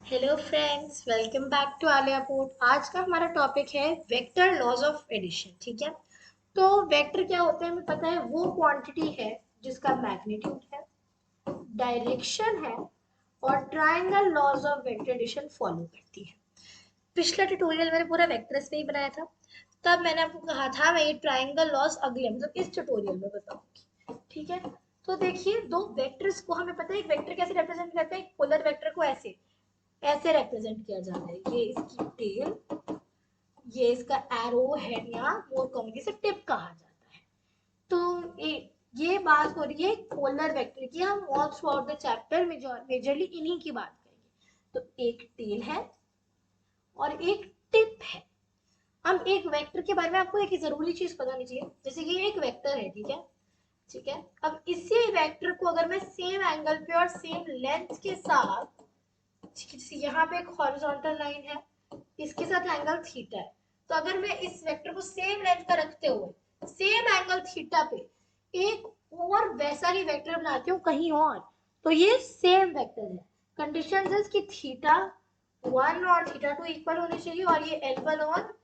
Hello friends, welcome back to आलिया पोर्ट। आज का हमारा टॉपिक है वेक्टर लॉज ऑफ एडिशन। ठीक है, तो वेक्टर क्या होते हैं हमें पता है, वो क्वांटिटी है जिसका मैग्नीट्यूड है, डायरेक्शन है और triangle laws of vector addition follow करती है। पिछला ट्यूटोरियल मैंने पूरा वेक्टर्स पे ही बनाया था, तब मैंने आपको कहा था मैं ये ट्रायंगल लॉज अगले मतलब इस ट्यूटोरियल में बताऊंगी। ठीक है, तो देखिए दो वेक्टर्स को हमें पता है, एक वेक्टर कैसे रिप्रेजेंट करते हैं, एक पोलर वेक्टर को ऐसे ऐसे रिप्रेजेंट किया जाता है। ये इसकी टेल, ये इसका एरो हेड या मोर कॉमनली से टिप कहा जाता है। तो ये बात हो रही है पोलर वेक्टर की। हम all through out the chapter majorly इन्हीं की बात करेंगे। तो एक टेल है और एक टिप है। हम एक वेक्टर के बारे में आपको एक जरूरी चीज पता नहीं चाहिए, जैसे कि एक वेक्टर है। ठीक है, ठीक है। अब इसी वेक्टर को अगर मैं सेम एंगल पे और सेम लेंथ के साथ, यहाँ पे एक हॉरिजॉन्टल लाइन है, इसके साथ एंगल थीटा है, तो अगर मैं इस वेक्टर को सेम लेंथ का रखते हुए सेम एंगल थीटा पे एक और वैसा ही वेक्टर बनाती हूँ कहीं और, तो ये सेम वेक्टर है। कंडीशन है कि थीटा 1 और थीटा 2 इक्वल होने चाहिए और ये L1 और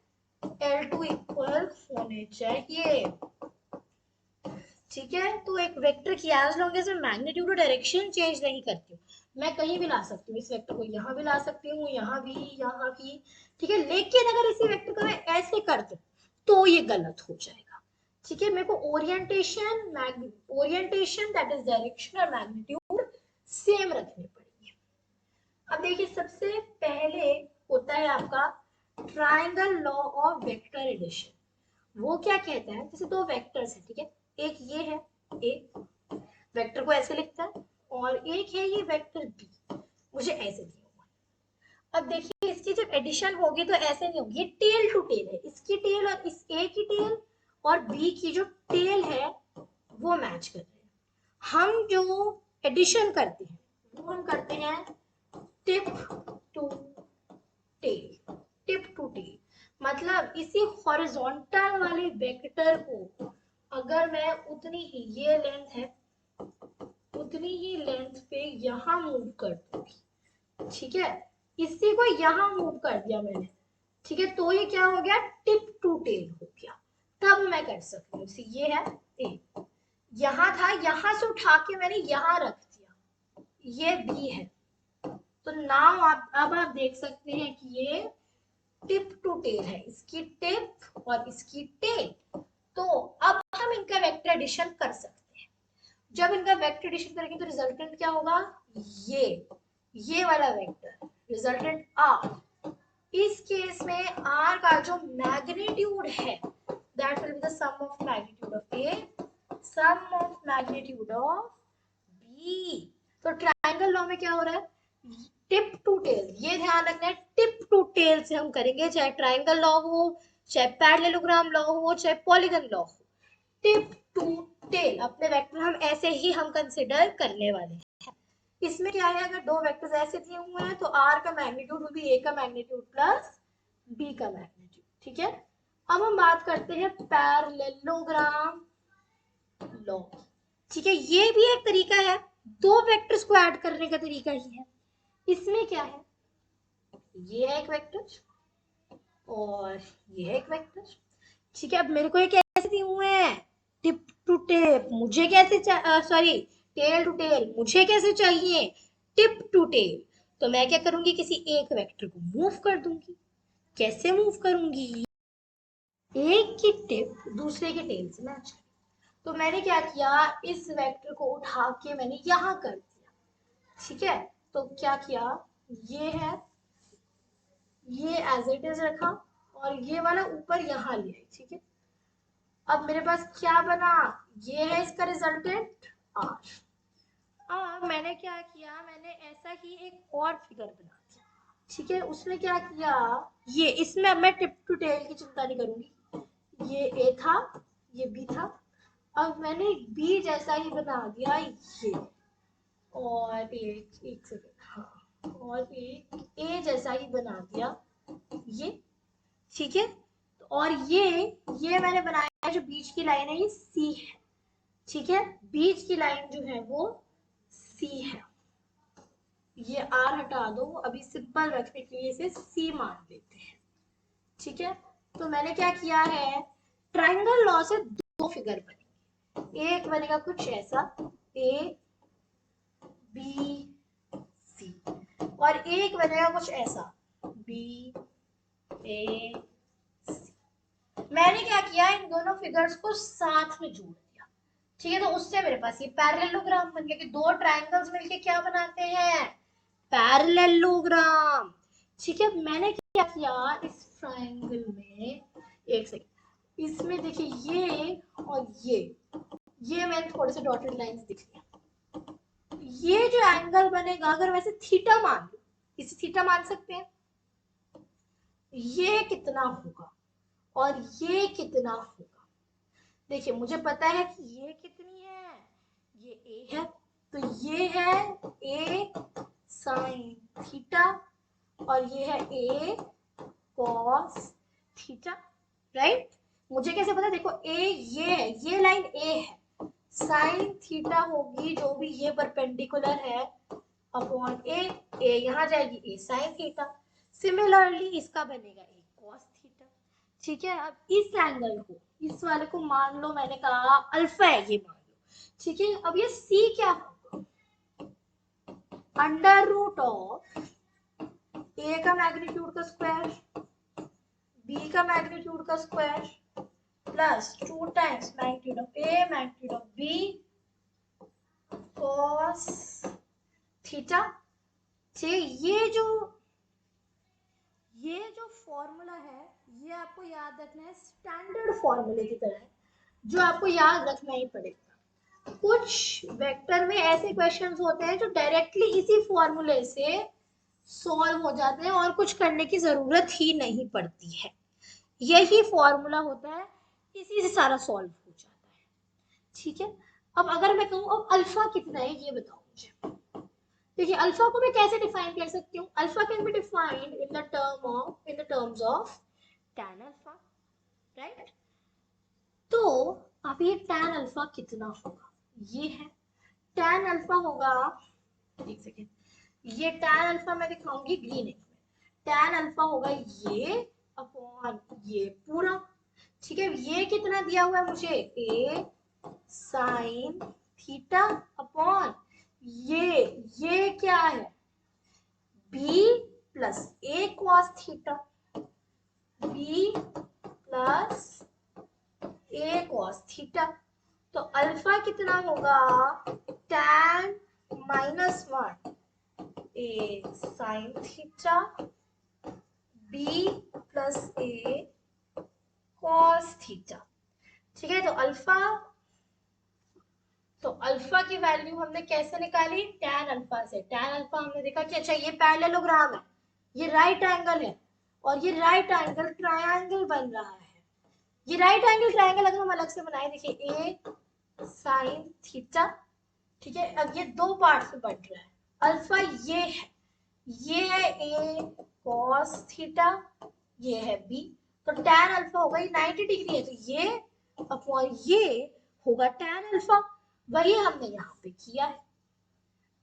L2 इक्वल होने चाहिए। ठीक है, तो एक वेक्टर की एज लॉन्ग एज मैं मैग्नीट्यूड और डायरेक्शन चेंज नहीं करती हूँ, मैं कहीं भी ला सकती हूँ। इस वेक्टर को यहाँ भी ला सकती हूँ, यहाँ भी, यहाँ भी। ठीक है, लेकिन अगर इसी वेक्टर को मैं ऐसे कर दूँ तो ये गलत हो जाएगा। ठीक है, मेरे को ओरिएंटेशन दैट इज डायरेक्शन और मैग्नीट्यूड सेम रखनी पड़ेगी। अब देखिए, सबसे पहले होता है आपका triangle law of vector addition. वो क्या कहता है, जैसे दो वेक्टर्स है, ठीक है, एक ये है, एक वेक्टर को ऐसे लिखता है, और एक है ये वेक्टर बी, मुझे ऐसे दिया हुआ। अब देखिए इसकी जब एडिशन होगी तो ऐसे नहीं होगी, ये टेल टू टेल है, इसकी टेल और इस ए की टेल और बी की जो टेल है वो मैच कर रहे हैं। हम जो एडिशन करते हैं वो हम करते हैं tip to tail. Tip to tail मतलब इसी हॉरिजॉन्टल वाले वेक्टर को अगर मैं उतनी ही, ये लेंथ है, उतनी ही लेंथ पे यहाँ मूव कर दूंगी। ठीक है, इसी को यहाँ मूव कर दिया मैंने। ठीक है, तो ये क्या हो गया, टिप टू टेल हो गया। तब मैं कर सकती हूँ, ये है ए, यहाँ था, यहाँ से उठा के मैंने यहाँ रख दिया, ये बी है। तो नाउ आप अब आप देख सकते हैं कि ये टिप टू टेल है, इसकी टिप और इसकी टेल। तो अब हम इनका वेक्टर एडिशन कर सकते हैं। जब इनका वेक्टर एडिशन करेंगे तो रिजल्टेंट क्या होगा, ये ये वाला वेक्टर रिजल्टेंट आर। इस केस में आर का जो मैग्नीट्यूड है that will be the sum of magnitude of A, sum of magnitude of B. तो ट्रायंगल लॉ में क्या हो रहा है, टिप टू टेल, ये ध्यान रखना है, टिप टू टेल से हम करेंगे, चाहे ट्रायंगल लॉ हो, चाहे पैरेललोग्राम लॉ हो, चाहे पॉलीगन लॉ हो। टिप टू टेल अपने वेक्टर हम ऐसे ही हम कंसिडर करने वाले हैं। इसमें क्या है, अगर दो वेक्टर्स ऐसे दिए हुए हैं तो आर का मैग्नीट्यूड will be ए का मैग्नीट्यूड प्लस बी का मैग्नीट्यूड। ठीक है, अब हम बात करते हैं पैरेललोग्राम लॉ। ठीक है, ये भी एक तरीका है, दो वेक्टर्स को ऐड करने का तरीका ही है। इसमें क्या है, ये है एक वेक्टर और ये है एक वेक्टर। ठीक है, अब मेरे को ये कैसे दिए हुए हैं, टिप टू टिप, मुझे कैसे सॉरी टेल टू टेल, मुझे कैसे चाहिए, टिप टू टेल। तो मैं क्या करूंगी, किसी एक वेक्टर को मूव कर दूंगी। कैसे मूव करूंगी, एक की टिप दूसरे के टेल से मैच। तो मैंने क्या किया, इस वेक्टर को उठा के मैंने यहां कर दिया। ठीक है, तो क्या किया, ये है, ये एज इट इज रखा और ये वाला ऊपर यहाँ लिया। ठीक है, अब मेरे पास क्या बना, ये है इसका रिजल्टेंट आर। अब मैंने क्या किया, मैंने ऐसा ही एक और फिगर बना दिया। ठीक है, उसमें क्या किया, ये इसमें अब मैं टिप टू टेल की चिंता नहीं करूंगी, ये ए था, ये बी था, अब मैंने बी जैसा ही बना दिया ये, और एक सेकेंड, हाँ, और एक ए जैसा ही बना दिया ये। ठीक है, और ये मैंने बनाया, जो बीच की लाइन है ये सी है। ठीक है, बीच की लाइन जो है वो सी है। ये आर हटा दो, अभी सिंपल रखने के लिए इसे सी मान लेते हैं। ठीक है, तो मैंने क्या किया है, ट्राइंगल लॉ से दो फिगर बनेंगे, एक बनेगा कुछ ऐसा ए बी सी, और एक बनेगा कुछ ऐसा बी ए सी। मैंने क्या किया, इन दोनों फिगर्स को साथ में जोड़ दिया। ठीक है, तो उससे मेरे पास ये पैरेललोग्राम बन गया कि दो ट्राइंगल्स मिलके क्या बनाते हैं, पैरेललोग्राम। ठीक है, मैंने क्या किया इस ट्राइंगल में, एक सेकंड, इसमें देखिए ये और ये मैंने थोड़े से डॉटेड लाइंस दिख लिया। ये जो एंगल बनेगा, अगर वैसे थीटा मान लो, इसे थीटा मान सकते हैं, ये कितना होगा और ये कितना होगा। देखिए मुझे पता है कि ये कितनी है, ये ए है, तो ये है ए साइन थीटा और ये है ए कॉस थीटा, राइट। मुझे कैसे पता, देखो ए ये है, ये लाइन ए है, साइन थीटा होगी जो भी ये परपेंडिकुलर है अपॉन ए, ए यहाँ जाएगी ए साइन थीटा, सिमिलरली इसका बनेगा ए कॉस थीटा। ठीक है, अब इस एंगल को, इस वाले को मान लो, मैंने कहा अल्फा है ये मान लो। ठीक है, अब ये सी क्या होगा, अंडर रूट ऑफ ए का मैग्नीट्यूड का स्क्वायर, बी का मैग्नीट्यूड का square, plus 2 times magnitude of A magnitude of B cos theta. ये जो फॉर्मूला है, ये आपको याद रखना है, स्टैंडर्ड फॉर्मूले की तरह है, जो आपको याद रखना ही पड़ेगा। कुछ वेक्टर में ऐसे क्वेश्चंस होते हैं जो डायरेक्टली इसी फॉर्मूले से सॉल्व हो जाते हैं और कुछ करने की जरूरत ही नहीं पड़ती है। यही फॉर्मूला होता है, इसी से सारा सॉल्व हो जाता है। ठीक है, अब अगर मैं कहूँ अब अल्फा कितना है ये बताओ मुझे। देखिए अल्फा को मैं कैसे डिफाइन कर सकती हूँ, alpha can be defined in the terms of tan alpha, right. तो अब ये tan अल्फा कितना होगा, ये है tan अल्फा होगा, एक सेकेंड, ये tan अल्फा मैं दिखाऊंगी ग्रीन में, tan अल्फा होगा ये अपॉन ये पूरा। ठीक है, ये कितना दिया हुआ है मुझे, ए साइन थीटा अपॉन ये क्या है, बी प्लस ए कॉस थीटा, बी प्लस ए कॉस थीटा। तो अल्फा कितना होगा, tan -1 ए साइन थीटा, बी प्लस ए कॉस थीटा। ठीक है, तो अल्फा की वैल्यू हमने कैसे निकाली, tan अल्फा से। tan अल्फा हमने देखा कि अच्छा ये पैरेललोग्राम है, ये राइट एंगल है, और ये राइट एंगल ट्रायंगल बन रहा है। ये राइट एंगल ट्रायंगल अगर हम अलग से बनाए, देखिए ए साइन थीटा, ठीक है, अब ये दो पार्ट में बन रहा है, अल्फा ये है ए कॉस थीटा, ये है बी, तो tan अल्फा होगा, ये 90 डिग्री है, तो ये अपॉन ये होगा tan अल्फा, वही हमने यहाँ पे किया है।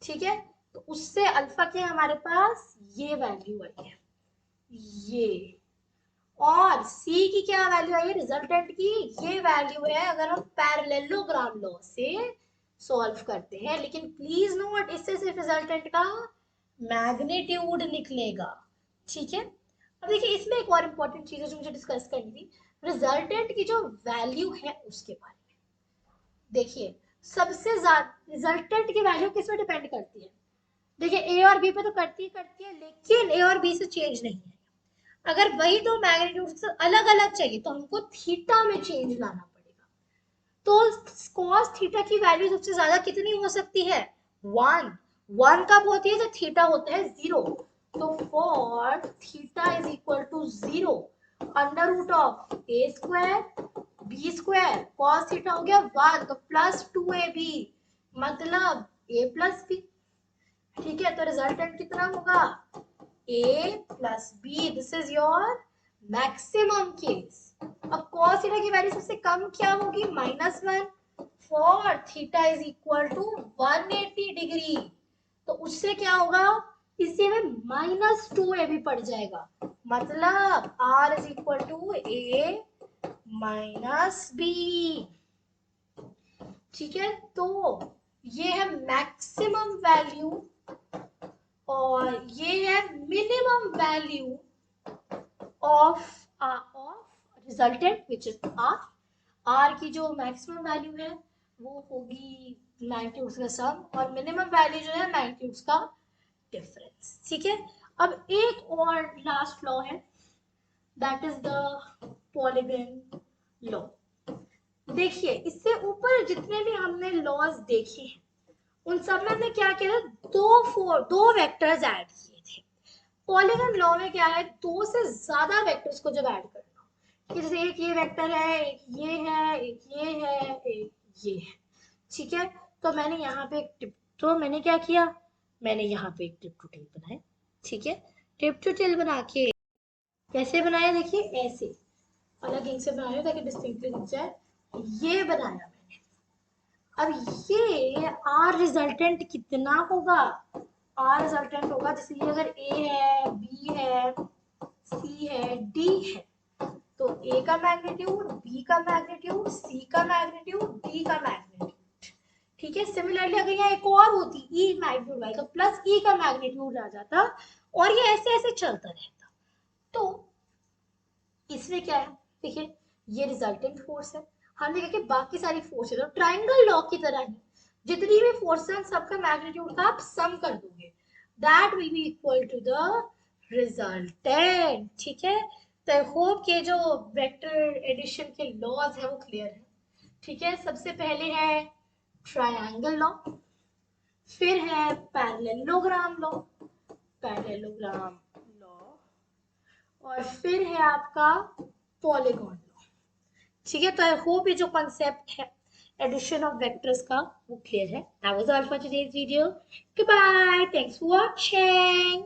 ठीक है, तो उससे अल्फा के हमारे पास ये वैल्यू आई है, ये, और सी की क्या वैल्यू आई है रिजल्टेंट की, ये वैल्यू है अगर हम पैरेललोग्राम लॉ से सॉल्व करते हैं। लेकिन प्लीज नोट, इससे सिर्फ रिजल्टेंट का मैग्नीट्यूड निकलेगा। ठीक है, अब देखिए इसमें एक और इम्पोर्टेंट चीज है जो मुझे डिस्कस करनी थी, रिजल्टेंट की जो वैल्यू है उसके बारे में। देखिए सबसे ज्यादा रिजल्टेंट की वैल्यू किस पे डिपेंड करती है, देखिए ए और बी पे तो करती है, लेकिन ए और बी से चेंज नहीं है। अगर वही दो मैग्नीट्यूड अलग अलग चाहिए तो हमको थीटा में चेंज लाना पड़ेगा। तो cos थीटा की वैल्यू सबसे ज्यादा कितनी हो सकती है, 1 कब होती है, जब थीटा होता है 0। तो for theta is equal to 0 under root of A square B square, cos theta हो गया 1, तो प्लस 2ab, मतलब a प्लस बी। ठीक है, तो रिजल्टेंट कितना होगा, a plus B, this is your maximum case. अब cos थीटा की वैल्यू सबसे कम क्या होगी, -1, for theta is equal to 180 degree, तो उससे क्या होगा, इसी में -2ab पड़ जाएगा, मतलब r is equal to a minus B. ठीक है, तो ये है मैक्सिमम वैल्यू और ये है minimum value of resultant which is r की जो मैक्सिमम वैल्यू है वो होगी मैग्नीट्यूड्स का सम और मिनिमम वैल्यू जो है मैग्नीट्यूड्स का डिफरेंस। ठीक है, अब एक और लास्ट लॉ है, that is the polygon law. देखिए इससे ऊपर जितने भी हमने लॉज देखे हैं उन सब में हमने क्या किया था, दो वेक्टर्स ऐड किए थे। पॉलीगन लॉ में क्या है, दो से ज्यादा वेक्टर्स को जब ऐड करना, कि जैसे एक ये वेक्टर है, एक ये है, एक ये है, एक ये है। ठीक है, तो मैंने यहाँ पे एक टिप, तो मैंने क्या किया, मैंने यहाँ पे एक टिप टू टेल बनाया। ठीक है, टिप टू टेल बना के कैसे बनाया, देखिए ऐसे अलग इंक से बनाया ताकि डिस्टिंक्टली दिख जाए, ये बनाया मैंने। अब ये आर रिजल्टेंट कितना होगा, आर रिजल्टेंट होगा जैसे ये अगर ए है, बी है, सी है, डी है, तो ए का मैग्नीट्यूड, बी का मैग्नीट्यूड, सी का मैग्नीट्यूड, डी का मैग्नीट्यूड। ठीक है, सिमिलरली अगर यहाँ एक और होती ई मैग्नीट्यूड वाई तो प्लस ई का मैग्नीट्यूड आ जाता और ये ऐसे ऐसे चलता रहता। तो इसमें क्या है, देखिए ये रिजल्टेंट फोर्स है, हमने कहा कि बाकी सारी फोर्स है तो ट्राइंगल लॉ की तरह ही जितनी भी फोर्स है सबका मैग्नीट्यूड का आप सम कर दोगे, that will be equal to the resultant. ठीक है, तो आई होप के जो वेक्टर एडिशन के लॉज है वो क्लियर है। ठीक है, सबसे पहले है ट्रायंगल लॉ, फिर है पैरेललोग्राम लॉ, पैरेललोग्राम लॉ, और फिर है आपका पॉलीगॉन लॉ। ठीक है, तो आई होप ये जो कॉन्सेप्ट है एडिशन ऑफ वेक्टर्स का वो क्लियर है। That was all for today's video, goodbye, thanks for watching.